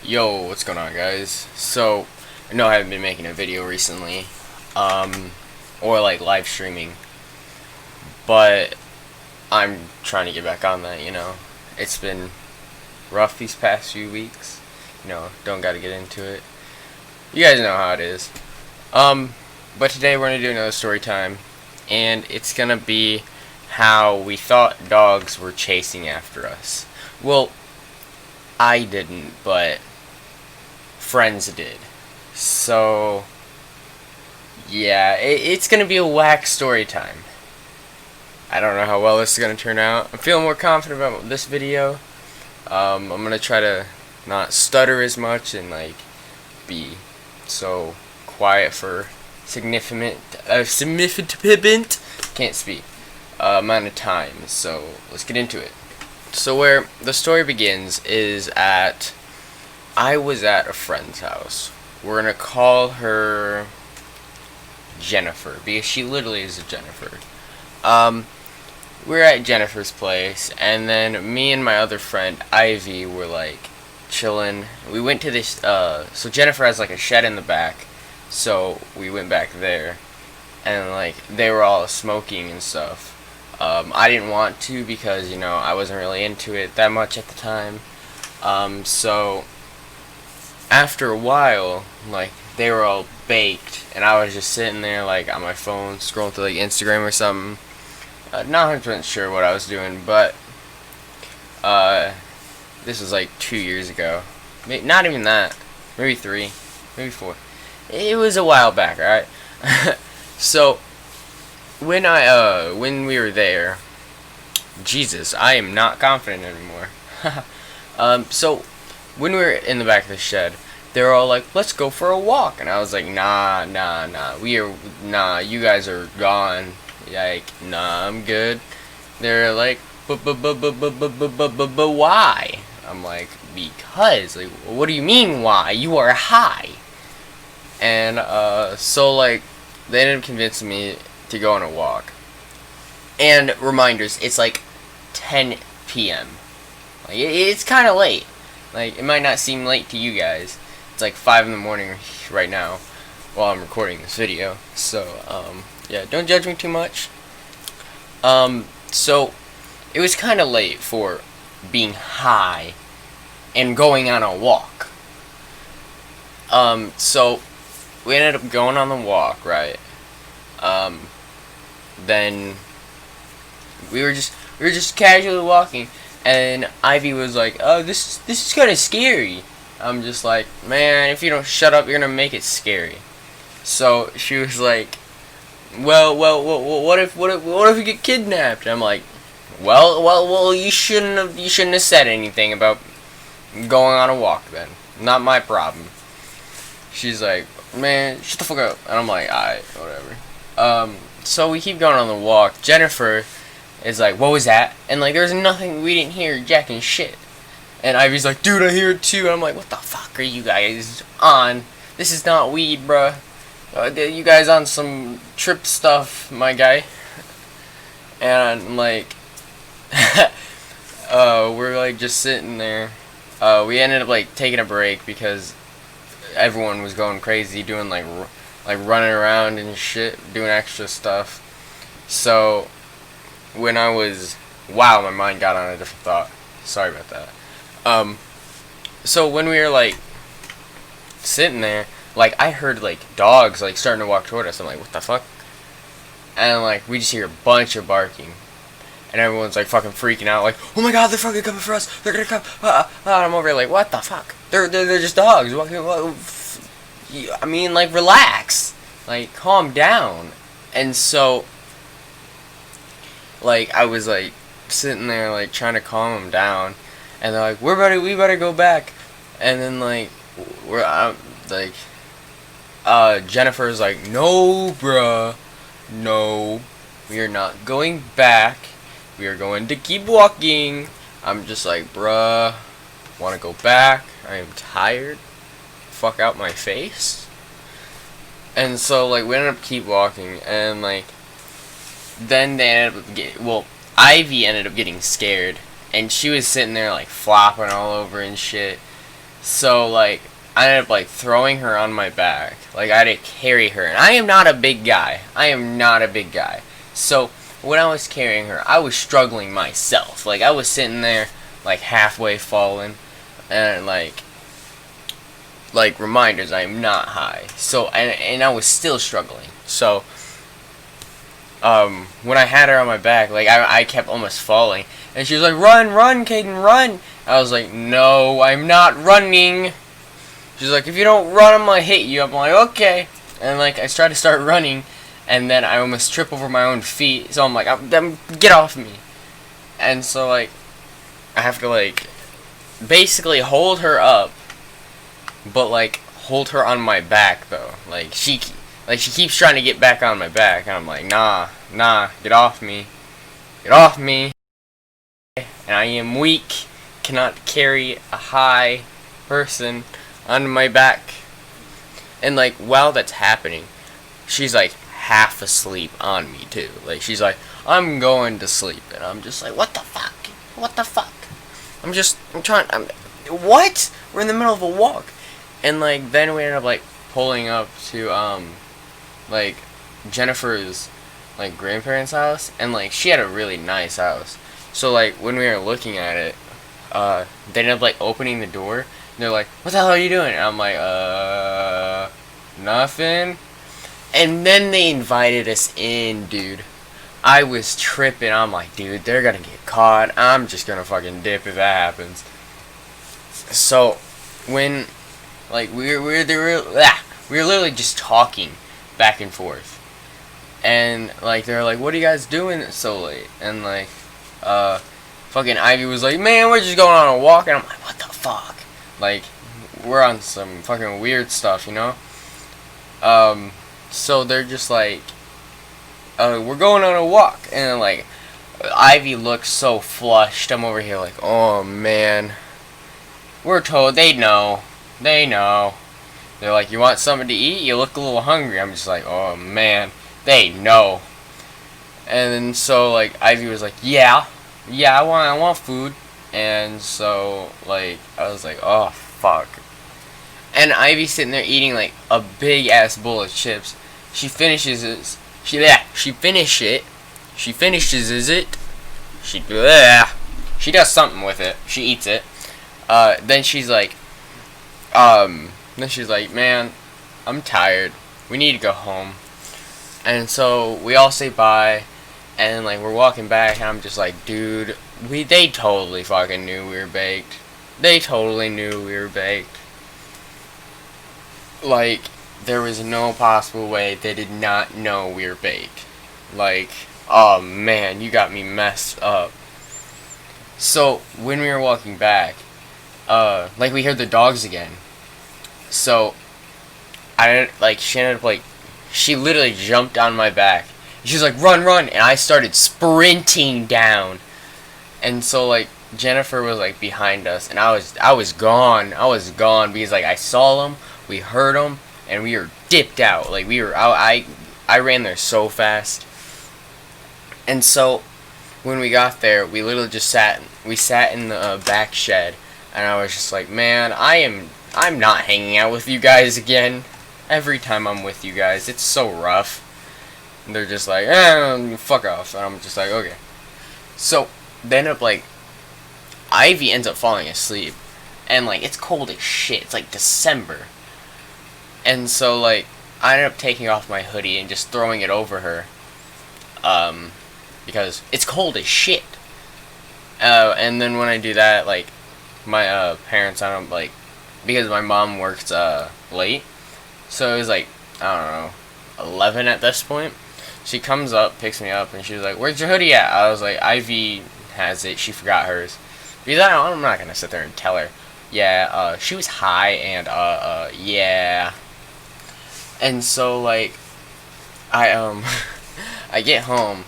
Yo, what's going on, guys? So, I know I haven't been making a video recently, or like live streaming, but I'm trying to get back on that. It's been rough these past few weeks. Don't gotta get into it. You guys know how it is. But today we're gonna do another story time, and it's gonna be how we thought dogs were chasing after us. Well, I didn't, but friends did. So, yeah, it's gonna be a whack story time. I don't know how well this is gonna turn out. I'm feeling more confident about this video. I'm gonna try to not stutter as much and be so quiet for significant can't speak amount of time. So let's get into it. So where the story begins is I was at a friend's house. We're gonna call her Jennifer because she literally is a Jennifer. We're at Jennifer's place, and then me and my other friend Ivy were chilling. We went to this. So Jennifer has a shed in the back, so we went back there, and they were all smoking and stuff. I didn't want to because I wasn't really into it that much at the time. So after a while, they were all baked, and I was just sitting there on my phone scrolling through Instagram or something. Not 100% sure what I was doing, but this was 2 years ago. Not even that. Maybe 3, maybe 4. It was a while back, alright? So when we were there, Jesus, I am not confident anymore. So when we were in the back of the shed, they were all like, "Let's go for a walk," and I was like, "Nah, you guys are gone." Nah, I'm good. They're like, "But why?" I'm like, "Because, what do you mean why? You are high." And so they ended up convincing me to go on a walk. And reminders, it's 10 p.m. It's kind of late. It might not seem late to you guys. It's 5 in the morning right now while I'm recording this video. So, yeah, don't judge me too much. So, it was kind of late for being high and going on a walk. So, we ended up going on the walk, right? Then we were just casually walking, and Ivy was like, "Oh, this is kind of scary." I'm just like, "Man, if you don't shut up, you're gonna make it scary." So she was like, "Well, what if we get kidnapped?" I'm like, well, you shouldn't have said anything about going on a walk then. Not my problem." She's like, "Man, shut the fuck up," and I'm like, "Alright, whatever." So we keep going on the walk. Jennifer is like, "What was that?" And there's nothing, we didn't hear jack and shit. And Ivy's like, "Dude, I hear it too." And I'm like, "What the fuck are you guys on? This is not weed, bruh. You guys on some trip stuff, my guy." And I'm like, we're just sitting there. We ended up taking a break because everyone was going crazy, doing running around and shit, doing extra stuff. So when wow, my mind got on a different thought. Sorry about that. So when we were sitting there, I heard dogs starting to walk toward us. I'm like, "What the fuck?" And we just hear a bunch of barking, and everyone's fucking freaking out, "Oh my god, they're fucking coming for us! They're gonna come!" And I'm over here what the fuck? They're just dogs. I mean, relax, calm down. And so I was sitting there trying to calm them down, and they're like, we better go back." And then we're Jennifer's like, "No, bruh, no, we are not going back. We are going to keep walking." I'm just like, "Bruh, wanna go back? I am tired. Fuck out my face." And so we ended up keep walking, and then they ended up Ivy ended up getting scared, and she was sitting there flopping all over and shit. So like I ended up like throwing her on my back. Like I had to carry her, and I am not a big guy. I am not a big guy. So when I was carrying her, I was struggling myself. Like I was sitting there like halfway falling, and like reminders, I am not high. So and I was still struggling. So when I had her on my back, like I kept almost falling, and she was like, "Run, run, Caden, run!" I was like, "No, I'm not running." She's like, "If you don't run, I'm gonna hit you." I'm like, "Okay," and like I tried to start running, and then I almost trip over my own feet. So I'm like, "Get off me!" And so like I have to like basically hold her up, but like hold her on my back though. Like she keeps trying to get back on my back, and I'm like, nah, get off me, get off me. And I am weak, cannot carry a high person on my back. And like while that's happening, she's like half asleep on me too. Like she's like, "I'm going to sleep," and I'm just like, "What the fuck? What the fuck?" What? We're in the middle of a walk, and like then we ended up like pulling up to like Jennifer's like grandparents' house, and like she had a really nice house. So like when we were looking at it, they ended up like opening the door. And they're like, "What the hell are you doing?" And I'm like, nothing. And then they invited us in, dude. I was tripping. I'm like, dude, they're gonna get caught. I'm just gonna fucking dip if that happens. So when like we were literally just talking back and forth, and like they're like, "What are you guys doing so late?" And like fucking Ivy was like, "Man, we're just going on a walk," and I'm like, "What the fuck?" Like we're on some fucking weird stuff, you know. So they're just like, "We're going on a walk," and like Ivy looks so flushed. I'm over here like, "Oh man, we're told they know, they know." They're like, "You want something to eat? You look a little hungry." I'm just like, "Oh man, they know." And then so like Ivy was like, "Yeah, I want food." And so like I was like, "Oh fuck." And Ivy's sitting there eating like a big ass bowl of chips. She finishes it. She finishes it. She does something with it. She eats it. Then she's like, "Man, I'm tired. We need to go home." And so we all say bye, and like we're walking back, and I'm just like, "Dude, they totally fucking knew we were baked. They totally knew we were baked. Like there was no possible way they did not know we were baked. Like, oh man, you got me messed up." So when we were walking back, like we heard the dogs again. So she ended up like, she literally jumped on my back. She was like, "Run, run," and I started sprinting down. And so like Jennifer was like behind us, and I was gone. I was gone because like I saw them, we heard them, and we were dipped out. Like we were I ran there so fast. And so when we got there, we literally just sat in the back shed, and I was just like, "Man, I'm not hanging out with you guys again. Every time I'm with you guys, it's so rough." And they're just like, "Fuck off." And I'm just like, "Okay." So they end up like, Ivy ends up falling asleep, and like it's cold as shit. It's like December, and so like I ended up taking off my hoodie and just throwing it over her, because it's cold as shit. And then when I do that, like my parents, I don't like, because my mom works late, so it was like, I don't know, 11 at this point. She comes up, picks me up, and she was like, "Where's your hoodie at?" I was like, "Ivy has it. She forgot hers." Because I'm not gonna sit there and tell her. Yeah, she was high, and yeah. And so like I I get home,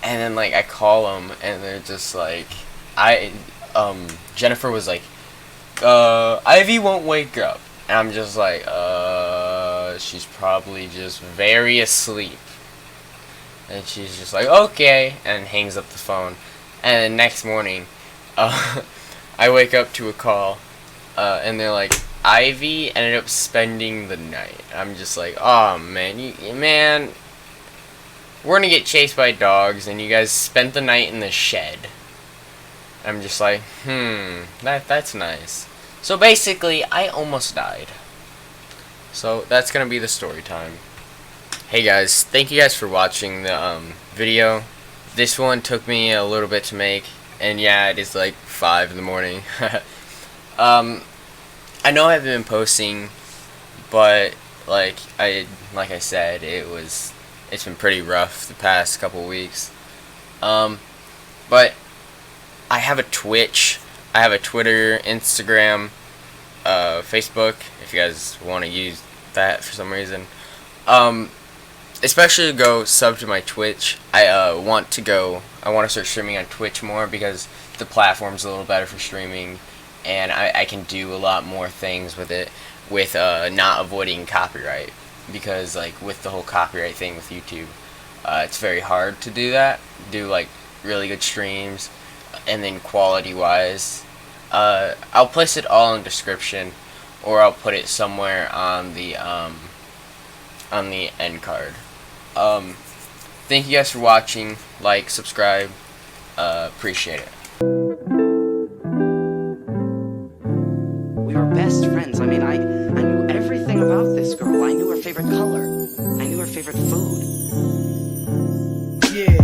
and then like I call them, and they're just like, Jennifer was like, "Ivy won't wake up," and I'm just like, she's probably just very asleep. And she's just like, "Okay," and hangs up the phone. And the next morning, I wake up to a call, and they're like, Ivy ended up spending the night. I'm just like, oh man, man, we're gonna get chased by dogs, and you guys spent the night in the shed. I'm just like, that's nice. So basically, I almost died. So that's gonna be the story time. Hey guys, thank you guys for watching the video. This one took me a little bit to make, and yeah, it is like 5 in the morning. I know I haven't been posting, but like I said, it's been pretty rough the past couple weeks. But I have a Twitch, I have a Twitter, Instagram, Facebook, if you guys want to use that for some reason. Especially go sub to my Twitch. I want to start streaming on Twitch more because the platform's a little better for streaming, and I can do a lot more things with it with not avoiding copyright, because like with the whole copyright thing with YouTube, it's very hard to do that, do like really good streams, and then quality wise, I'll place it all in the description, or I'll put it somewhere on the end card. Thank you guys for watching. Like, subscribe, appreciate it. We were best friends. I mean, I knew everything about this girl. I knew her favorite color. I knew her favorite food. Yeah.